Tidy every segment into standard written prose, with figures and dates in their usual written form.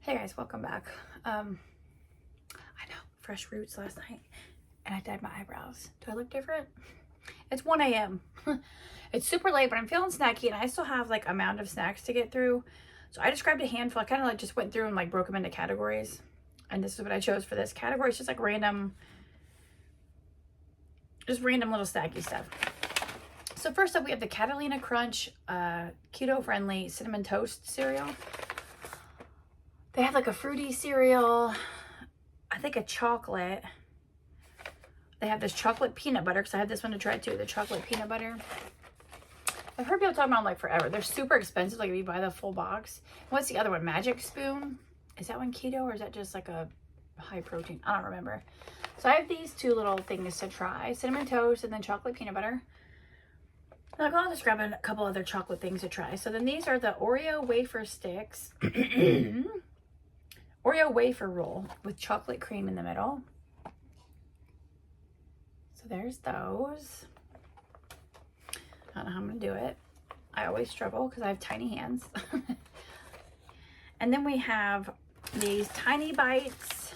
Hey guys, welcome back. I know, fresh roots last night and I dyed my eyebrows. Do I look different? It's 1 a.m. It's super late, but I'm feeling snacky and I still have like amount of snacks to get through. So I described a handful. I kind of like just went through and like broke them into categories. And this is what I chose for this category. It's just like random little snacky stuff. So first up, we have the Catalina Crunch keto-friendly cinnamon toast cereal. They have like a fruity cereal, I think a chocolate. They have this chocolate peanut butter, because I have this one to try too, the chocolate peanut butter. I've heard people talking about them like forever. They're super expensive, like if you buy the full box. What's the other one? Magic Spoon? Is that one keto or is that just like a high protein? I don't remember. So I have these two little things to try. Cinnamon toast and then chocolate peanut butter. And I'll just grab a couple other chocolate things to try. So then these are the Oreo wafer sticks. Oreo wafer roll with chocolate cream in the middle. So there's those. I don't know how I'm going to do it. I always struggle because I have tiny hands. And then we have these Tiny Bites,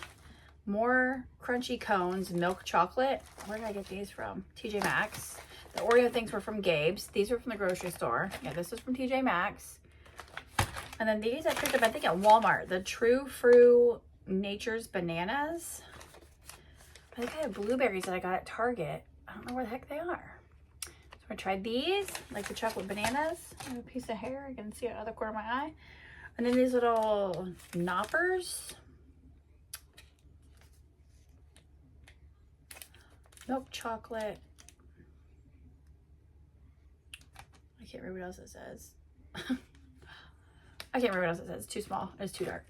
more crunchy cones, milk chocolate. Where did I get these from? TJ Maxx. The Oreo things were from Gabe's. These were from the grocery store. Yeah, this is from TJ Maxx. And then these I picked up, I think, at Walmart. The True Fruit Nature's Bananas. I think I have blueberries that I got at Target. I don't know where the heck they are. So I tried these, like the chocolate bananas. I have a piece of hair. I can see it out of the corner of my eye. And then these little knoppers. Milk chocolate. I can't remember what else it says. I can't remember what else it says. It's too small. It's too dark.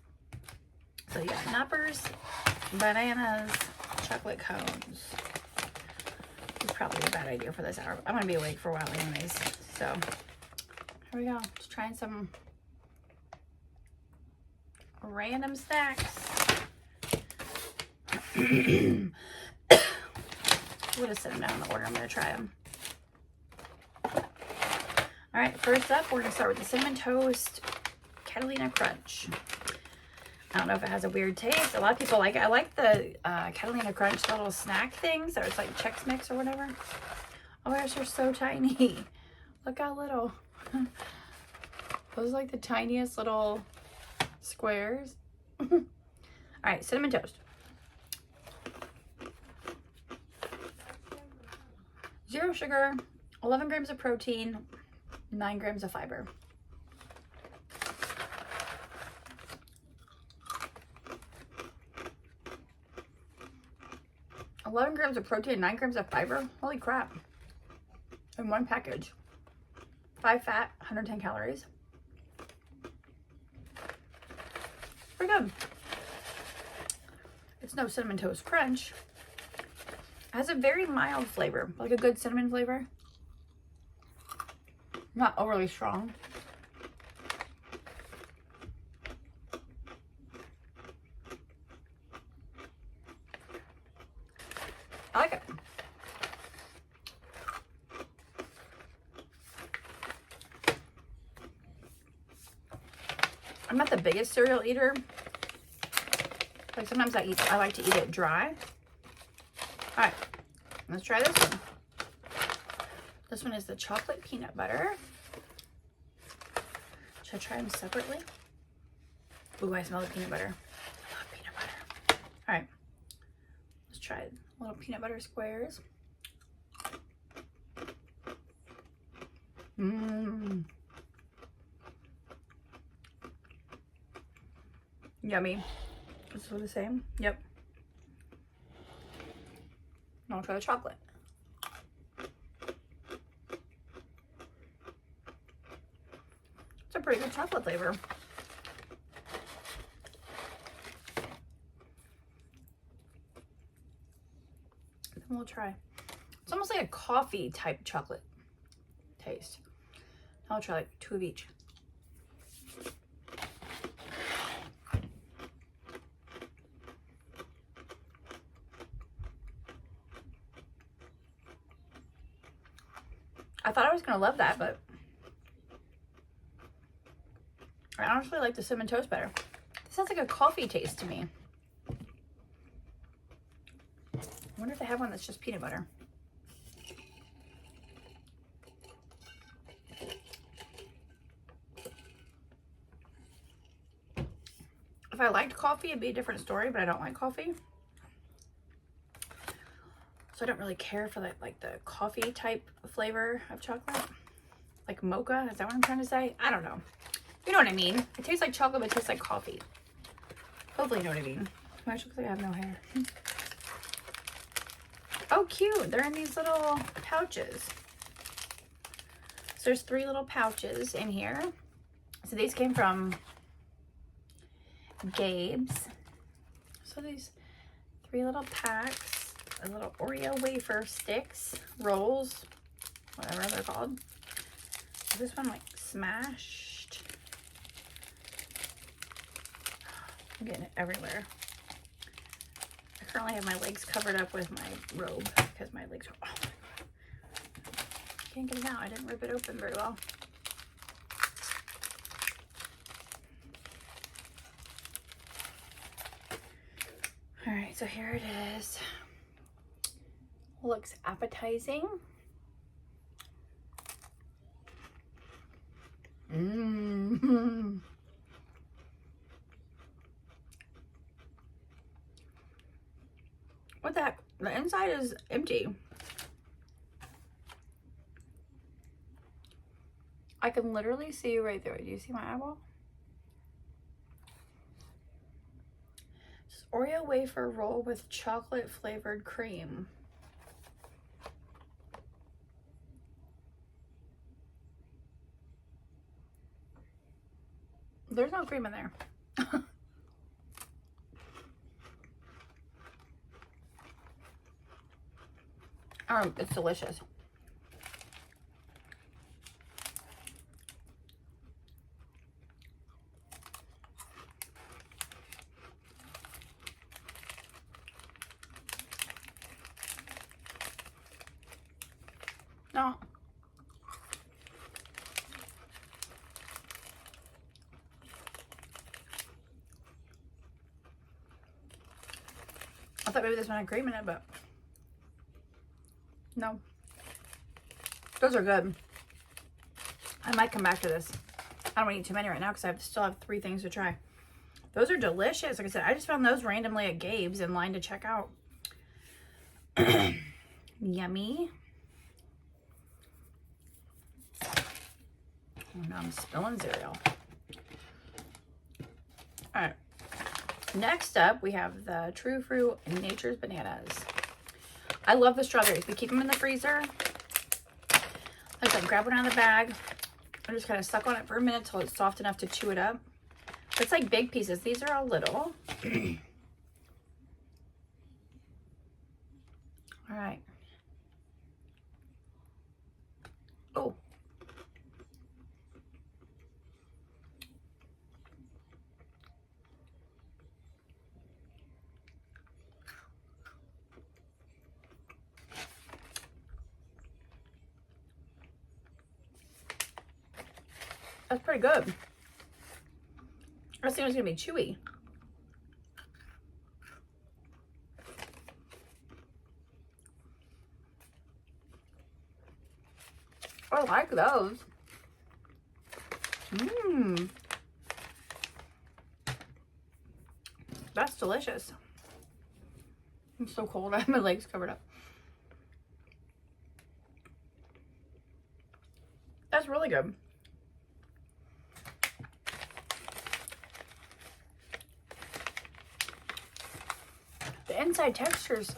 So you got knoppers, bananas, chocolate cones. It's probably a bad idea for this hour. I'm going to be awake for a while anyways. So here we go. Just trying some random snacks. I'm going to set them down in the order I'm going to try them. All right, first up, we're going to start with the Cinnamon Toast Catalina Crunch. I don't know if it has a weird taste. A lot of people like it. I like the Catalina Crunch, the little snack things. Or it's like Chex Mix or whatever. Oh my gosh, they're so tiny. Look how little. Those are like the tiniest little squares. All right, Cinnamon Toast. 0 sugar, 11 grams of protein, 9 grams of fiber. $11 grams of protein, 9 grams of fiber. Holy crap. In one package. 5 fat, 110 calories. Pretty good. It's no Cinnamon Toast Crunch. It has a very mild flavor, like a good cinnamon flavor. Not overly strong. I like it. I'm not the biggest cereal eater. Like sometimes I like to eat it dry. All right, let's try this one. This one is the chocolate peanut butter. Should I try them separately? Ooh, I smell the peanut butter. I love peanut butter. All right, let's try little peanut butter squares. Mmm. Yummy. This is the same. Yep. Now I'll try the chocolate. It's a pretty good chocolate flavor. Then we'll try. It's almost like a coffee type chocolate taste. I'll try like 2 of each. I thought I was gonna love that, but I honestly like the Cinnamon Toast better. It sounds like a coffee taste to me. I wonder if they have one that's just peanut butter. If I liked coffee, it'd be a different story, but I don't like coffee. So I don't really care for like the coffee type flavor of chocolate. Like mocha, is that what I'm trying to say? I don't know. You know what I mean. It tastes like chocolate, but it tastes like coffee. Hopefully you know what I mean. Oh, it looks like I have no hair. Oh, cute. They're in these little pouches. So there's 3 little pouches in here. So these came from Gabe's. So these 3 little packs, a little Oreo wafer sticks, rolls, whatever they're called. This one like smashed. I'm getting it everywhere. I currently have my legs covered up with my robe because my legs are, oh my God. I can't get it out. I didn't rip it open very well. All right, so here it is. Looks appetizing. Mmm. What the heck? The inside is empty. I can literally see you right through it. Do you see my eyeball? It's Oreo wafer roll with chocolate flavored cream. There's no cream in there. It's delicious. No. I thought maybe this one had cream in it, but no. Those are good. I might come back to this. I don't want to eat too many right now because I still have 3 things to try. Those are delicious. Like I said, I just found those randomly at Gabe's in line to check out. Yummy. Oh, now I'm spilling cereal. All right. Next up, we have the True Fruit Nature's Bananas. I love the strawberries. We keep them in the freezer. I just grab one out of the bag. I just kind of suck on it for a minute till it's soft enough to chew it up. It's like big pieces. These are all little. All right. Oh. That's pretty good. I was thinking it was gonna be chewy. I like those. Mmm. That's delicious. I'm so cold. I have my legs covered up. That's really good. The inside texture is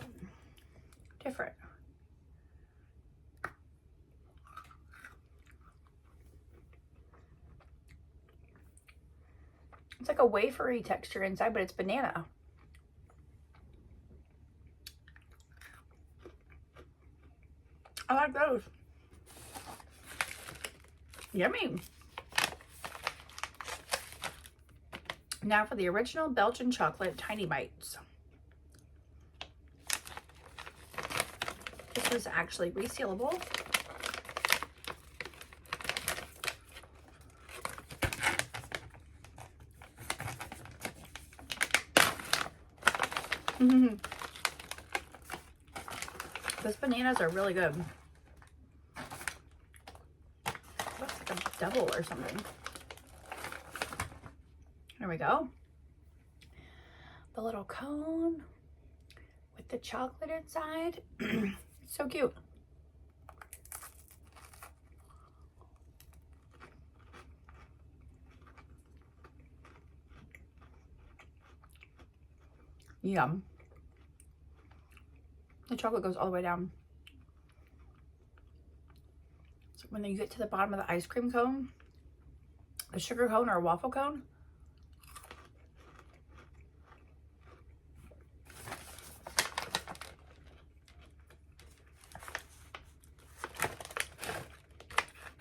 different. It's like a wafery texture inside, but it's banana. I like those. Yummy. Now for the original Belgian chocolate tiny bites. This is actually resealable. Those bananas are really good. Looks like a double or something. There we go. The little cone with the chocolate inside. So cute. Yum. The chocolate goes all the way down. So when you get to the bottom of the ice cream cone, a sugar cone or a waffle cone,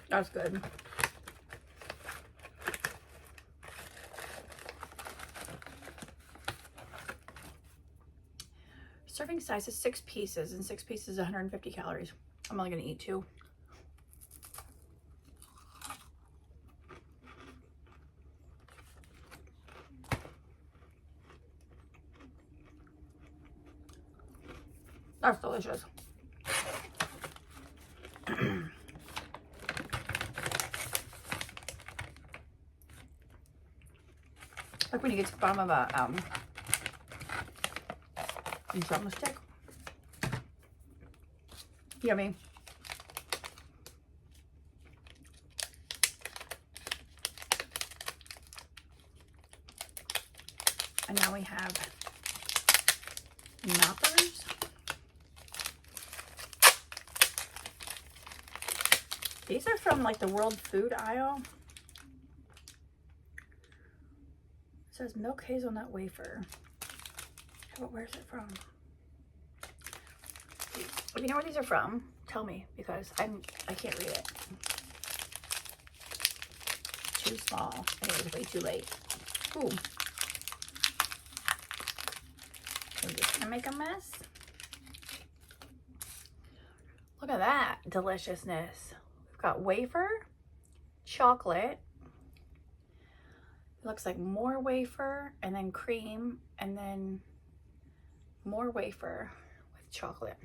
that's good. Serving size is 6 pieces, and 6 pieces is 150 calories. I'm only gonna eat 2. That's delicious. Like when you get to the bottom of a drumstick. Yummy. And now we have knoppers. These are from like the World Food aisle. It says milk hazelnut wafer. But where's it from? If you know where these are from, tell me, because I can't read it. Too small. I think it was way too late. Ooh. I'm just gonna make a mess. Look at that deliciousness. We've got wafer, chocolate. It looks like more wafer, and then cream, and then more wafer with chocolate.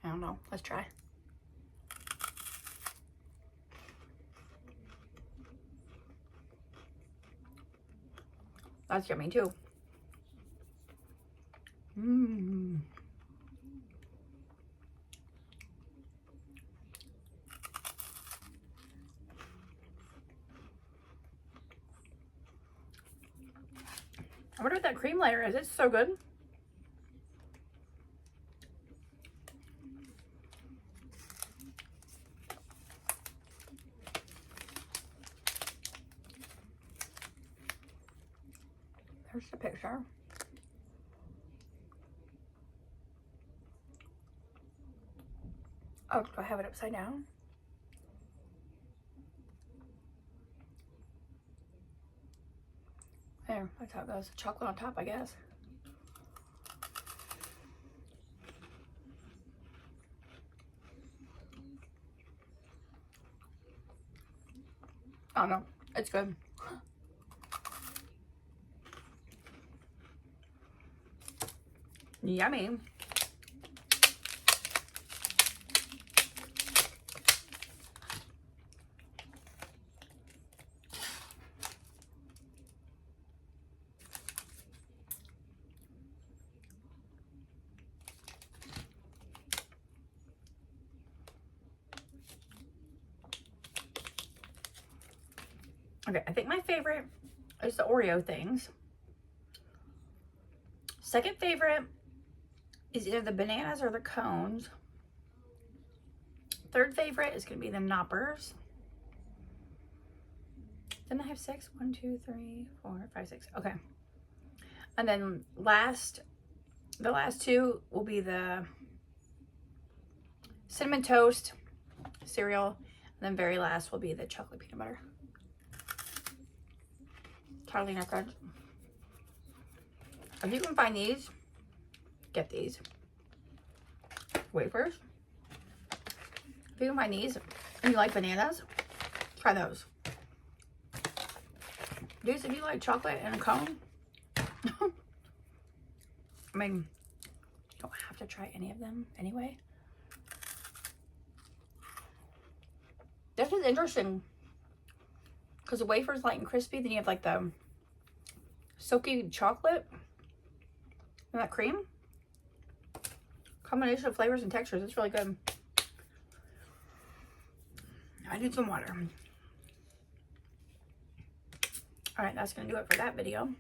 I don't know. Let's try. That's yummy too. Mmm. I wonder what that cream layer is. It's so good. There's the picture. Oh, do I have it upside down? There, that's how it goes. Chocolate on top, I guess. I don't know. It's good. Yummy. Okay, I think my favorite is the Oreo things. Second favorite is either the bananas or the cones. Third favorite is going to be the knoppers. Didn't I have 6? 1, 2, 3, 4, 5, 6. Okay. And then the last 2 will be the cinnamon toast cereal. And then very last will be the chocolate peanut butter. Carolina Crunch. If you can find these, get these. Wafers. If you can find these and you like bananas, try those. These, if you like chocolate and a cone, I mean, You don't have to try any of them anyway. This is interesting because the wafer's light and crispy. Then you have like the silky chocolate and that cream. Combination of flavors and textures. It's really good. I need some water. All right, that's gonna do it for that video.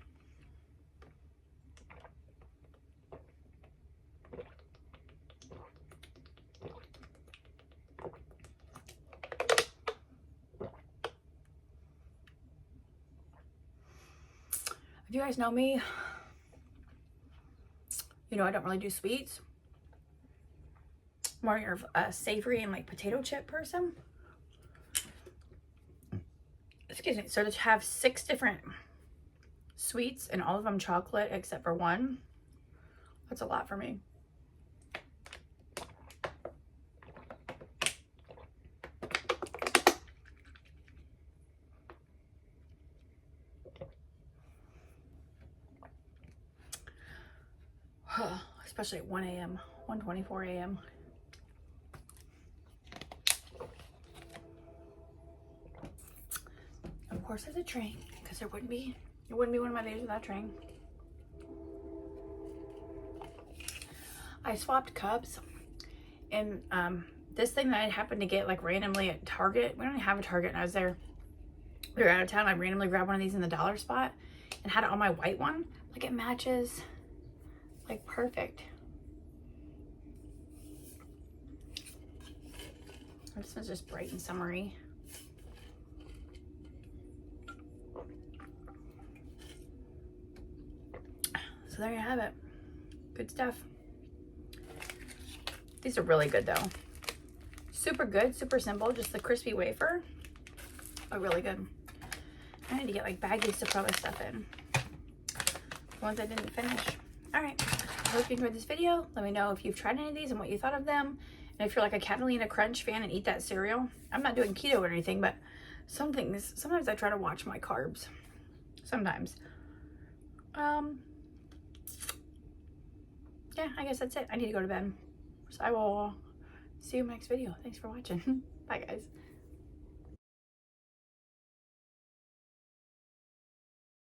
If you guys know me, you know I don't really do sweets. More of a savory and like potato chip person. Excuse me. So to have 6 different sweets and all of them chocolate except for one, that's a lot for me. Especially at 1 a.m., 1:24 a.m. Of course, there's a train because it wouldn't be one of my days without a train. I swapped cups, and this thing that I happened to get like randomly at Target. We don't even have a Target, and I was there. We were out of town. I randomly grabbed one of these in the dollar spot and had it on my white one. Like it matches. Like perfect. This one's just bright and summery. So there you have it. Good stuff. These are really good though. Super good, super simple. Just the crispy wafer. Oh, really good. I need to get like baggies to put my stuff in. The ones I didn't finish. All right, I hope you enjoyed this video. Let me know if you've tried any of these and what you thought of them. And if you're like a Catalina Crunch fan and eat that cereal. I'm not doing keto or anything, but sometimes I try to watch my carbs. Sometimes. Yeah, I guess that's it. I need to go to bed. So I will see you in my next video. Thanks for watching. Bye, guys.